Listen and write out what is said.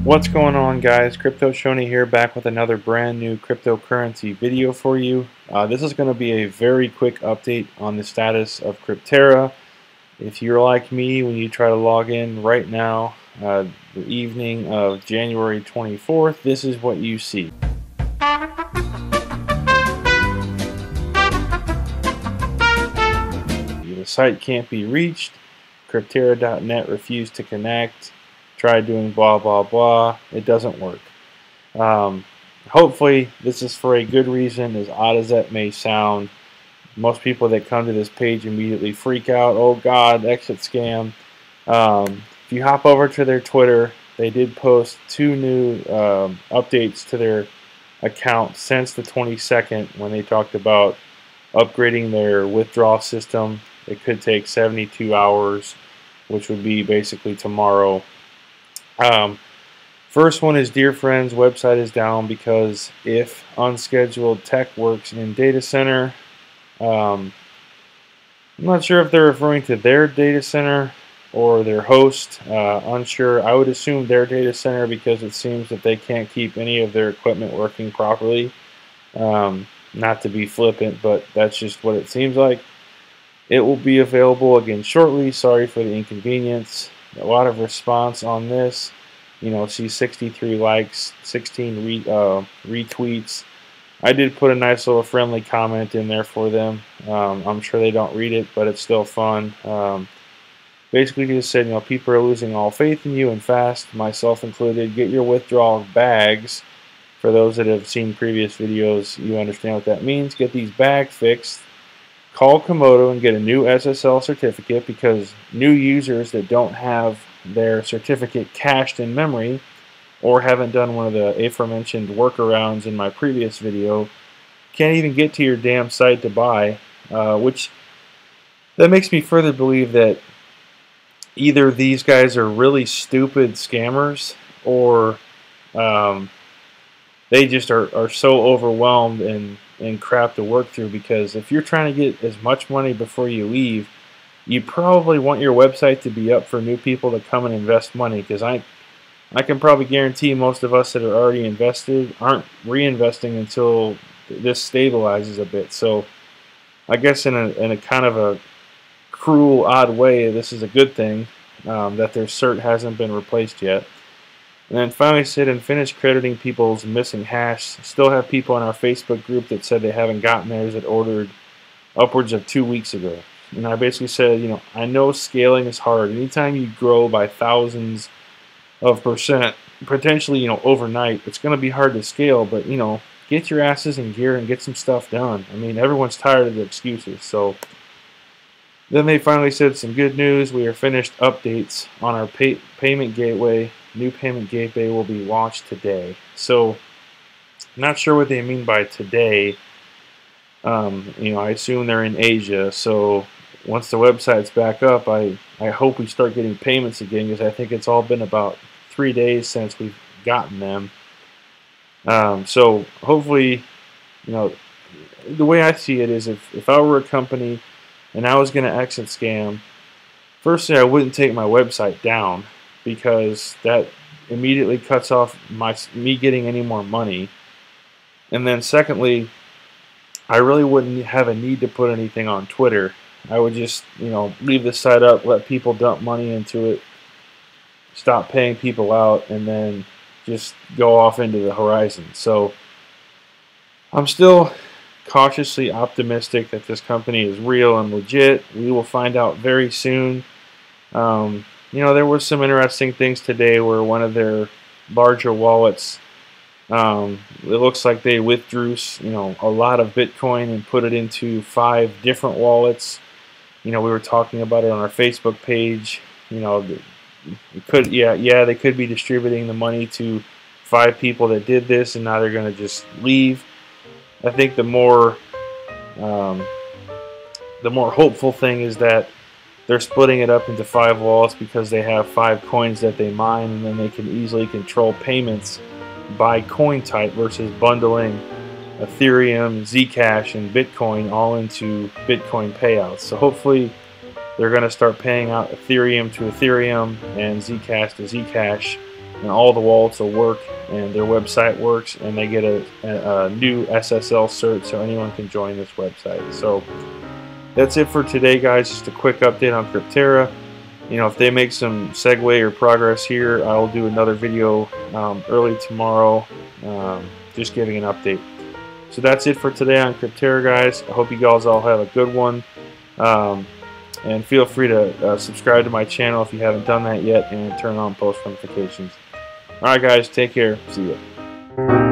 What's going on, guys? Crypto Shoney here, back with another brand new cryptocurrency video for you. This is going to be a very quick update on the status of Crypterra. If you're like me, when you try to log in right now, the evening of January 24th, this is what you see. The site can't be reached. Crypterra.net refused to connect. Tried doing blah blah blah. It doesn't work. Hopefully this is for a good reason, as odd as that may sound. Most people that come to this page immediately freak out. Oh God, exit scam. If you hop over to their Twitter, they did post 2 new updates to their account since the 22nd, when they talked about upgrading their withdrawal system. It could take 72 hours, which would be basically tomorrow. First one is, dear friends, website is down because if unscheduled tech works in data center. I'm not sure if they're referring to their data center or their host. Unsure. I would assume their data center, because it seems that they can't keep any of their equipment working properly. Not to be flippant, but that's just what it seems like. It will be available again shortly. Sorry for the inconvenience. A lot of response on this. You know, see 63 likes, 16 retweets. I did put a nice little friendly comment in there for them. I'm sure they don't read it, but it's still fun. Basically just said, you know, people are losing all faith in you and fast, myself included. Get your withdrawal bags. For those that have seen previous videos, you understand what that means. Get these bags fixed. Call Komodo and get a new SSL certificate, because new users that don't have their certificate cached in memory, or haven't done one of the aforementioned workarounds in my previous video, can't even get to your damn site to buy, which that makes me further believe that either these guys are really stupid scammers, or they just are so overwhelmed and crap to work through. Because if you're trying to get as much money before you leave, you probably want your website to be up for new people to come and invest money, because I can probably guarantee most of us that are already invested aren't reinvesting until this stabilizes a bit. So I guess in a kind of a cruel, odd way, this is a good thing that their cert hasn't been replaced yet. And then finally said, and finish crediting people's missing hash. Still have people in our Facebook group that said they haven't gotten theirs, that ordered upwards of 2 weeks ago. And I basically said, you know, I know scaling is hard. Anytime you grow by thousands of %, potentially, you know, overnight, it's going to be hard to scale. But, you know, get your asses in gear and get some stuff done. I mean, everyone's tired of the excuses. So then they finally said some good news. We are finished updates on our payment gateway. New payment gateway will be launched today. So, not sure what they mean by today. You know, I assume they're in Asia. So once the website's back up, I hope we start getting payments again, because I think it's all been about 3 days since we've gotten them. So hopefully, you know, the way I see it is, if I were a company and I was going to exit scam, firstly, I wouldn't take my website down, because that immediately cuts off me getting any more money. And then secondly, I really wouldn't have a need to put anything on Twitter. I would just, you know, leave the site up, let people dump money into it, stop paying people out, and then just go off into the horizon. So I'm still cautiously optimistic that this company is real and legit. We will find out very soon. You know, there were some interesting things today where one of their larger wallets, it looks like they withdrew, you know, a lot of Bitcoin and put it into 5 different wallets. You know, we were talking about it on our Facebook page. You know, it could, they could be distributing the money to 5 people that did this, and now they're going to just leave. I think the more hopeful thing is that they're splitting it up into 5 wallets, because they have 5 coins that they mine, and then they can easily control payments by coin type versus bundling Ethereum, Zcash, and Bitcoin all into Bitcoin payouts. So hopefully they're going to start paying out Ethereum to Ethereum and Zcash to Zcash and all the wallets will work, and their website works, and they get a new SSL cert, so anyone can join this website. So that's it for today, guys. Just a quick update on Crypterra. You know, if they make some segue or progress here, I'll do another video early tomorrow, just giving an update. So that's it for today on Crypterra, guys. I hope you guys all have a good one. And feel free to subscribe to my channel if you haven't done that yet, and turn on post notifications. Alright guys, take care. See ya.